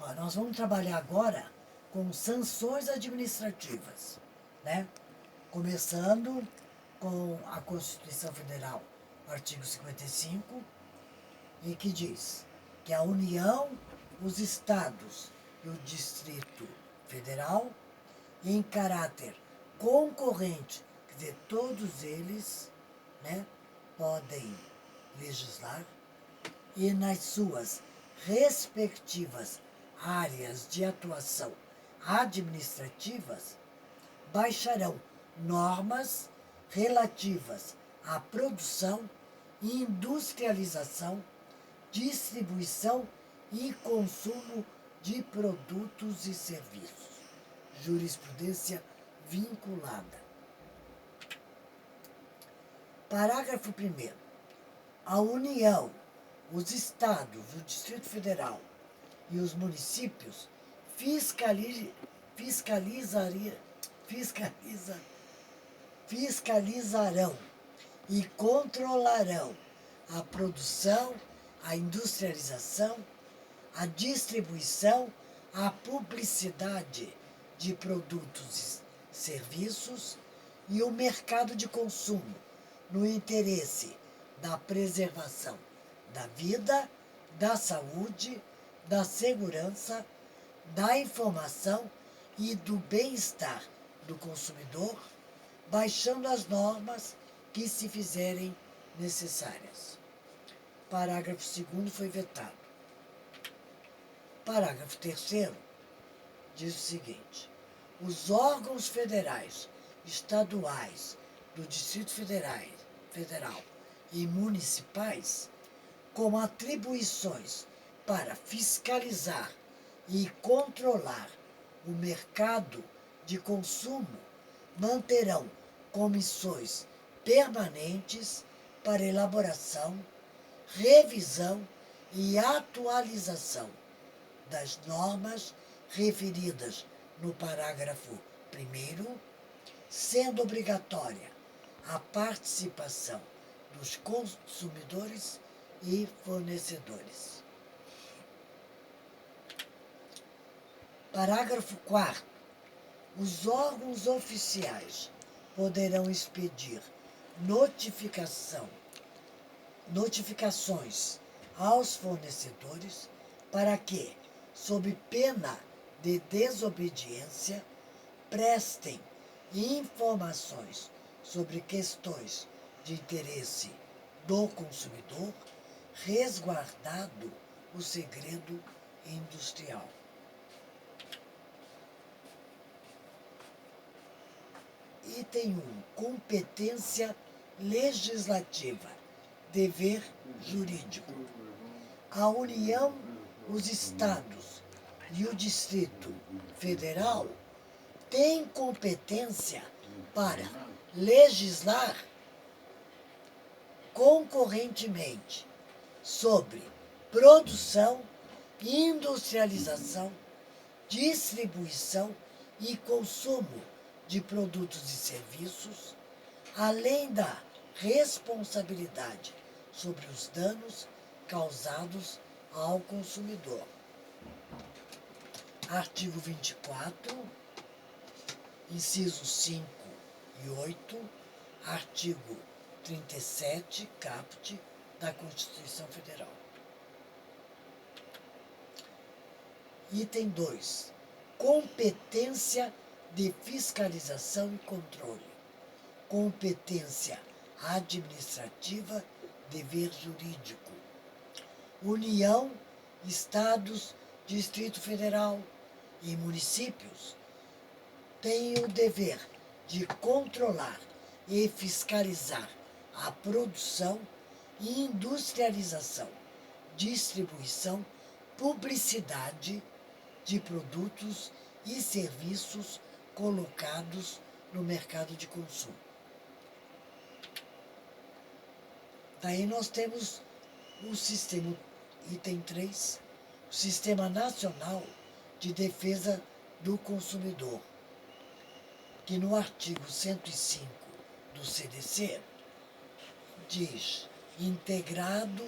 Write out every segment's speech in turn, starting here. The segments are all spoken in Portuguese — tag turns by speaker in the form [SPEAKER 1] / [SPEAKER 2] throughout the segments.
[SPEAKER 1] Ó, nós vamos trabalhar agora com sanções administrativas, né? Começando com a Constituição Federal, artigo 55, e que diz que a União, os Estados e o Distrito Federal, em caráter concorrente, quer dizer, todos eles, né, podem legislar e nas suas respectivas áreas de atuação administrativas baixarão normas relativas à produção, industrialização, distribuição e consumo de produtos e serviços. Jurisprudência vinculada. Parágrafo 1º. A União, os Estados, o Distrito Federal e os municípios fiscalizarão e controlarão a produção, a industrialização, a distribuição, a publicidade de produtos e serviços e o mercado de consumo, no interesse da preservação da vida, da saúde, da segurança, da informação e do bem-estar do consumidor, baixando as normas que se fizerem necessárias. Parágrafo 2º foi vetado. Parágrafo 3º diz o seguinte: os órgãos federais, estaduais, do Distrito Federal e municipais, com atribuições para fiscalizar e controlar o mercado de consumo, manterão comissões permanentes para elaboração, revisão e atualização das normas referidas no parágrafo 1º, sendo obrigatória a participação dos consumidores e fornecedores. Parágrafo 4º. Os órgãos oficiais poderão expedir notificações aos fornecedores para que, sob pena de desobediência, prestem informações sobre questões de interesse do consumidor, resguardado o segredo industrial. Item 1. Competência legislativa. Dever jurídico. A União, os Estados e o Distrito Federal têm competência para legislar concorrentemente sobre produção, industrialização, distribuição e consumo de produtos e serviços, além da responsabilidade sobre os danos causados ao consumidor. Artigo 24, incisos 5 e 8, artigo 37, caput, da Constituição Federal. Item 2. Competência de fiscalização e controle. Competência administrativa, dever jurídico. União, Estados, Distrito Federal e municípios têm o dever de controlar e fiscalizar a produção e industrialização, distribuição, publicidade de produtos e serviços colocados no mercado de consumo. Daí nós temos o sistema, item 3, o Sistema Nacional de Defesa do Consumidor, que no artigo 105 do CDC diz: integrado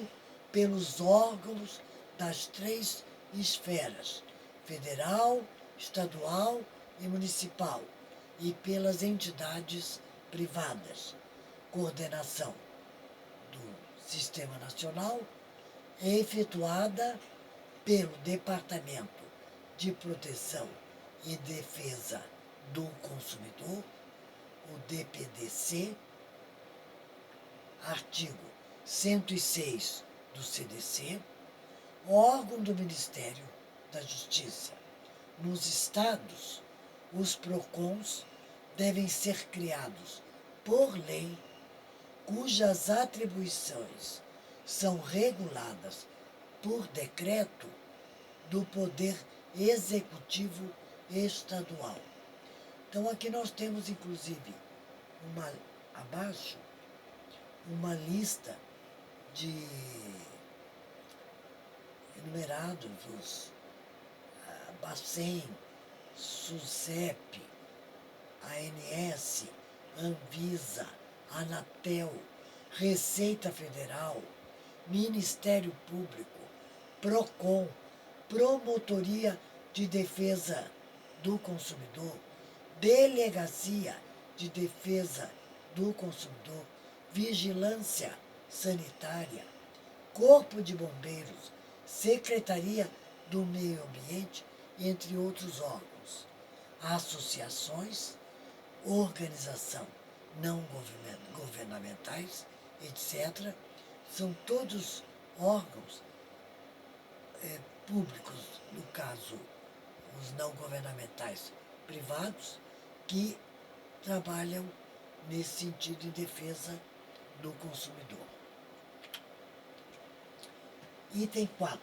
[SPEAKER 1] pelos órgãos das 3 esferas federal, estadual e municipal, e pelas entidades privadas. Coordenação do Sistema Nacional é efetuada pelo Departamento de Proteção e Defesa do Consumidor, o DPDC, artigo 106 do CDC, órgão do Ministério da Justiça. Nos estados, os PROCONs devem ser criados por lei, cujas atribuições são reguladas por decreto do Poder Executivo Estadual. Então aqui nós temos inclusive abaixo uma lista de enumerados os Bacen, SUSEP, ANS, Anvisa, Anatel, Receita Federal, Ministério Público, PROCON, Promotoria de Defesa do Consumidor, Delegacia de Defesa do Consumidor, Vigilância Sanitária, Corpo de Bombeiros, Secretaria do Meio Ambiente, entre outros órgãos, associações, organização não governamentais, etc., são todos órgãos públicos, no caso, os não governamentais privados, que trabalham nesse sentido em defesa do consumidor. Item 4.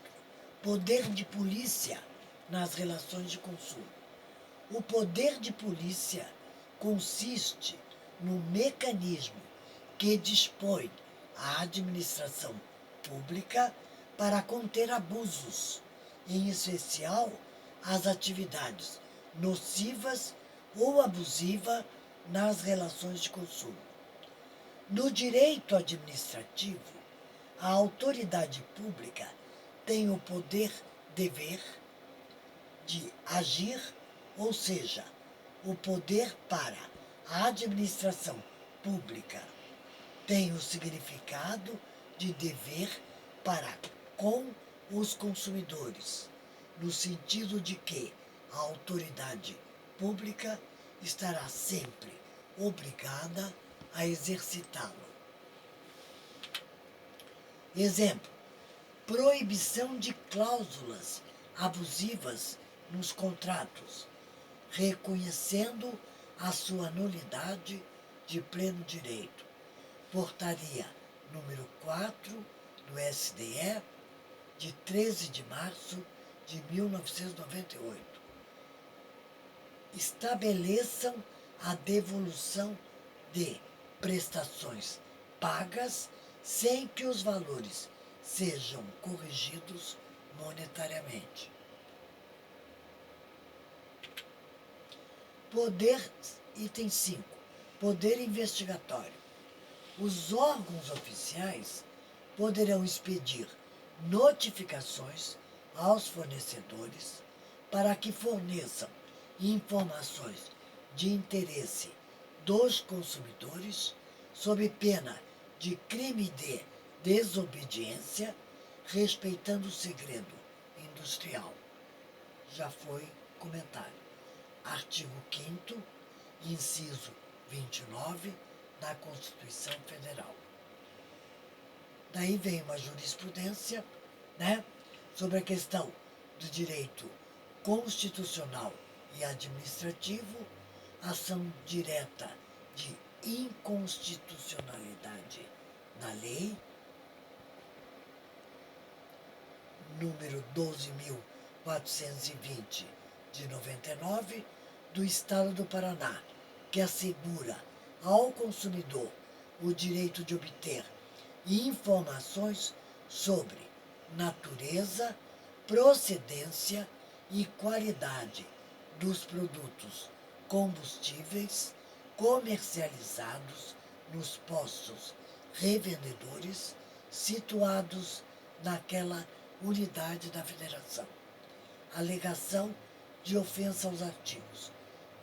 [SPEAKER 1] Poder de polícia nas relações de consumo. O poder de polícia consiste no mecanismo que dispõe a administração pública para conter abusos, em especial as atividades nocivas ou abusivas nas relações de consumo. No direito administrativo, a autoridade pública tem o poder-dever de agir, ou seja, o poder para a administração pública tem o significado de dever para com os consumidores, no sentido de que a autoridade pública estará sempre obrigada a exercitá-lo. Exemplo: proibição de cláusulas abusivas nos contratos, reconhecendo a sua nulidade de pleno direito. Portaria número 4 do SDE, de 13 de março de 1998. Estabeleçam a devolução de prestações pagas sem que os valores sejam corrigidos monetariamente. Item 5. Poder investigatório. Os órgãos oficiais poderão expedir notificações aos fornecedores para que forneçam informações de interesse dos consumidores sob pena de crime de desobediência, respeitando o segredo industrial. Já foi comentado. Artigo 5º, inciso 29 da Constituição Federal. Daí vem uma jurisprudência, sobre a questão do direito constitucional e administrativo, ação direta de inconstitucionalidade na lei número 12.420 de 99 do Estado do Paraná, que assegura ao consumidor o direito de obter informações sobre natureza, procedência e qualidade dos produtos combustíveis comercializados nos postos revendedores situados naquela unidade da federação. alegação de ofensa aos artigos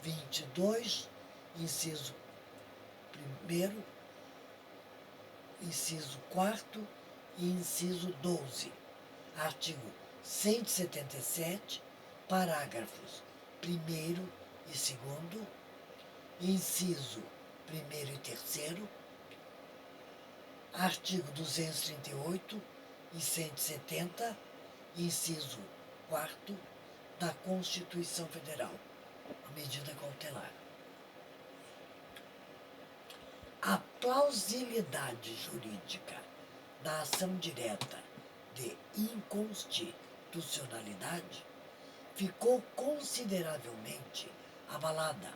[SPEAKER 1] 22, inciso 1º, inciso 4º e inciso 12. Artigo 177, parágrafos 1º e 2º, inciso 1º e 3º, artigo 238 e 170, inciso 4º da Constituição Federal, a medida cautelar. A plausibilidade jurídica da ação direta de inconstitucionalidade ficou consideravelmente abalada,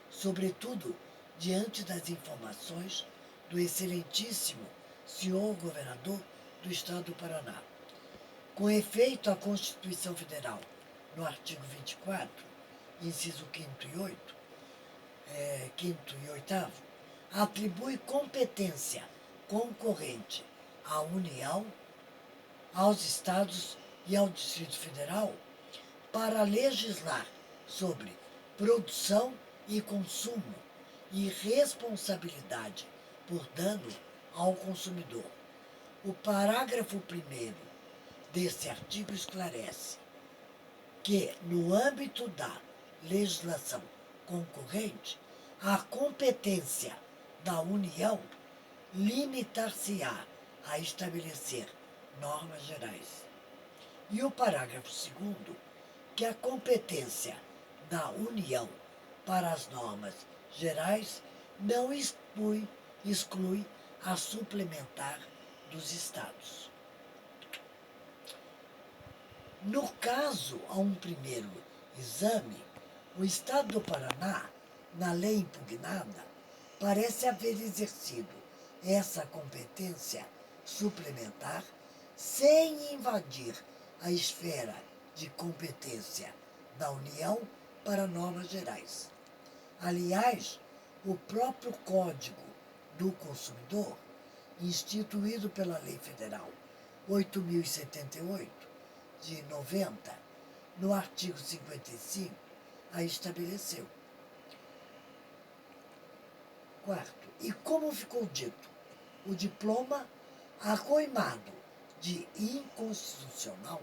[SPEAKER 1] sobretudo diante das informações do excelentíssimo senhor governador do Estado do Paraná. Com efeito, a Constituição Federal, no artigo 24, inciso 5º e 8º, atribui competência concorrente à União, aos Estados e ao Distrito Federal para legislar sobre produção e consumo e responsabilidade por dano ao consumidor. O parágrafo 1º desse artigo esclarece que, no âmbito da legislação concorrente, a competência da União limitar-se-á a estabelecer normas gerais. E o parágrafo 2º, que a competência da União para as normas gerais não exclui a suplementar dos Estados. No caso, a um primeiro exame, o Estado do Paraná, na lei impugnada, parece haver exercido essa competência suplementar sem invadir a esfera de competência da União para normas gerais. Aliás, o próprio Código do Consumidor, instituído pela Lei Federal 8.078, de 90, no artigo 55, a estabeleceu. Quarto, e como ficou dito, o diploma acoimado de inconstitucional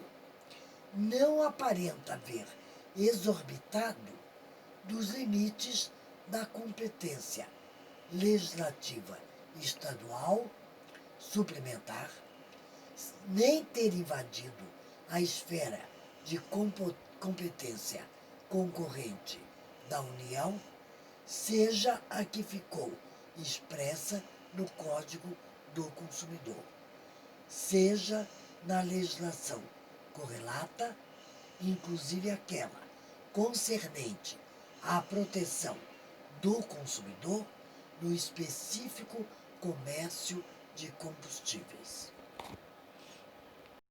[SPEAKER 1] não aparenta haver exorbitado dos limites da competência legislativa estadual suplementar, nem ter invadido a esfera de competência concorrente da União, seja a que ficou expressa no Código do Consumidor, seja na legislação correlata, inclusive aquela concernente à proteção do consumidor no específico comércio de combustíveis.